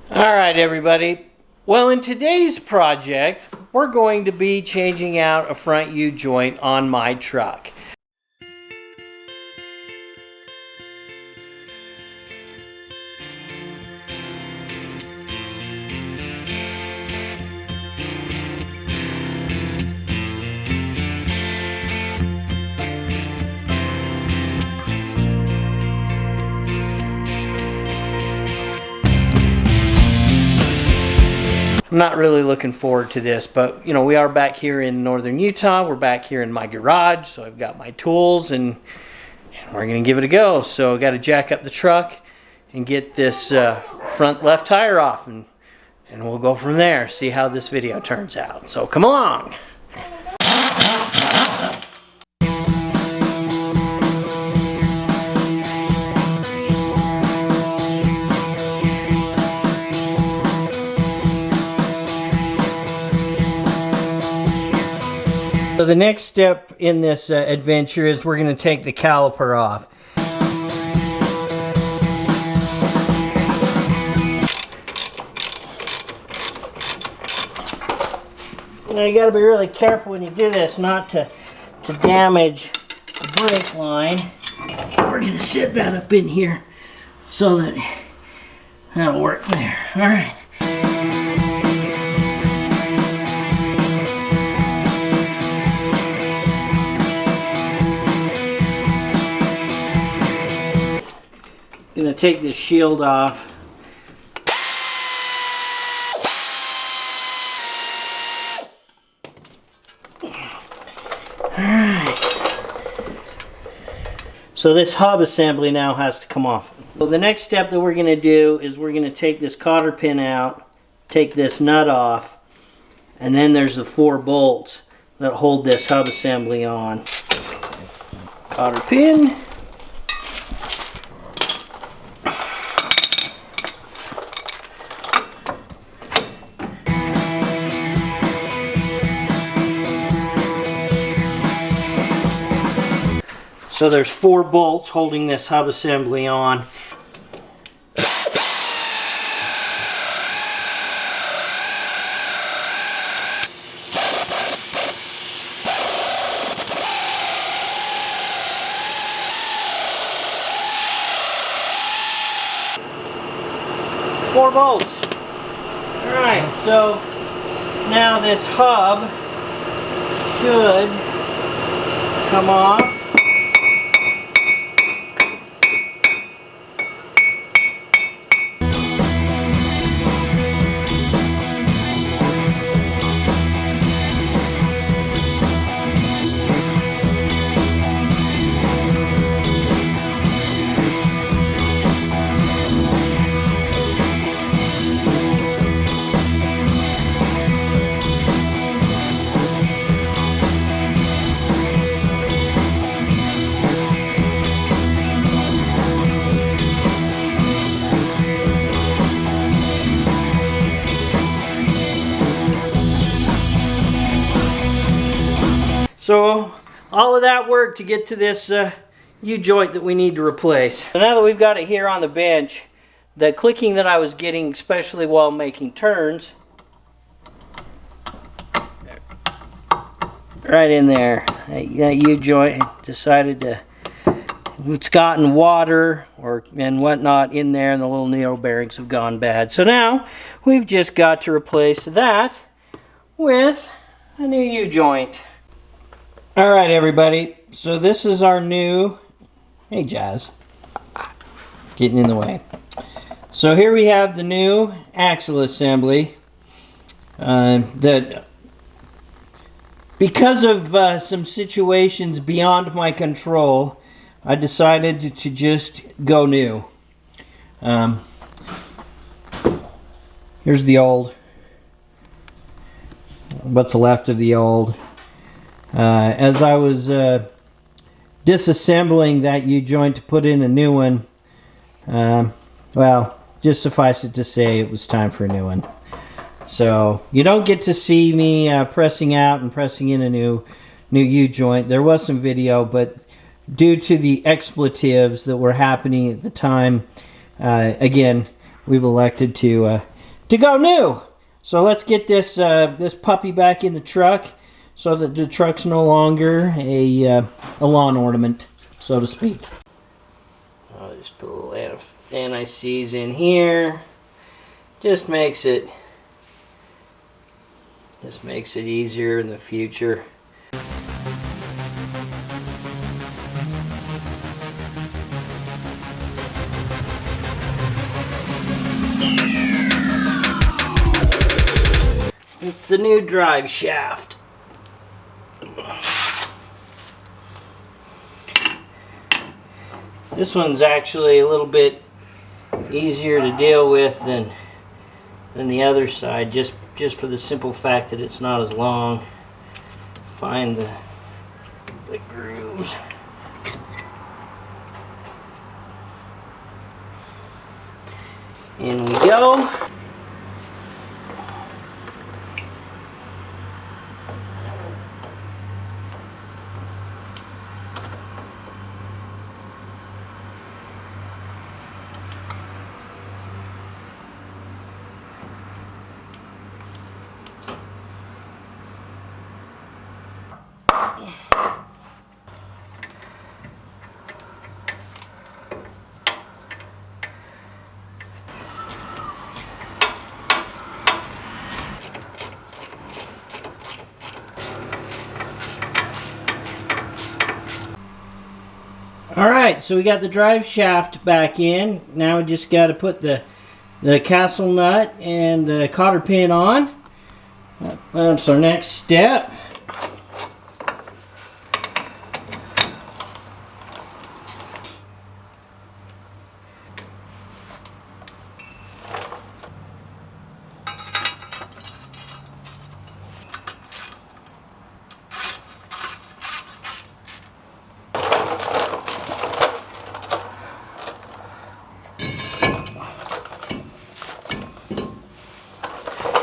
Alright everybody, well in today's project we're going to be changing out a front U-joint on my truck. I'm not really looking forward to this, but you know, we are back here in northern Utah. We're back here in my garage, so I've got my tools and we're gonna give it a go. So I got to jack up the truck and get this front left tire off, and we'll go from there, see how this video turns out. So come along. So the next step in this adventure is we're going to take the caliper off. Now you got to be really careful when you do this not to damage the brake line. We're going to sit that up in here so that that'll work there. All right. Gonna take this shield off. Alright. So this hub assembly now has to come off. So the next step that we're gonna do is we're gonna take this cotter pin out, take this nut off, and then there's the 4 bolts that hold this hub assembly on. Cotter pin. So there's 4 bolts holding this hub assembly on. Four bolts. Alright, so now this hub should come off. So all of that work to get to this U-joint that we need to replace. So now that we've got it here on the bench, the clicking that I was getting, especially while making turns, right in there, that U-joint decided to, it's gotten water and whatnot in there, and the little neo bearings have gone bad. So now we've just got to replace that with a new U-joint. Alright everybody, so this is our new, hey Jazz, getting in the way. So here we have the new axle assembly that, because of some situations beyond my control, I decided to just go new. Here's the old, what's left of the old. As I was disassembling that U-joint to put in a new one, well, just suffice it to say it was time for a new one. So you don't get to see me pressing out and pressing in a new U-joint. There was some video, but due to the expletives that were happening at the time, again, we've elected to to go new. So let's get this this puppy back in the truck so that the truck's no longer a lawn ornament, so to speak. I'll just put a little anti-seize in here. Just makes it easier in the future. It's the new drive shaft. This one's actually a little bit easier to deal with than the other side, just for the simple fact that it's not as long. Find the grooves. In we go. Alright, so we got the drive shaft back in. Now we just got to put the castle nut and the cotter pin on. That's our next step.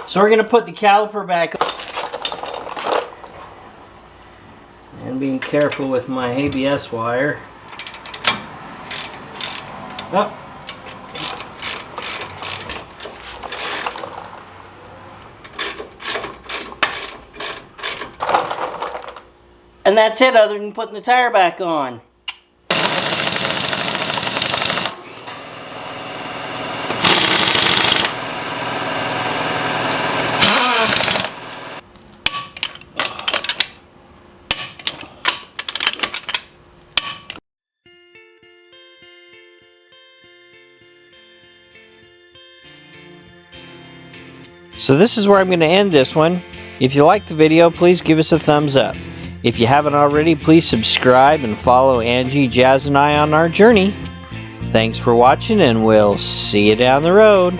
So we're going to put the caliper back on. And being careful with my ABS wire. Oh. And that's it, other than putting the tire back on. So this is where I'm going to end this one. If you liked the video, please give us a thumbs up. If you haven't already, please subscribe and follow Angie, Jazz, and I on our journey. Thanks for watching, and we'll see you down the road.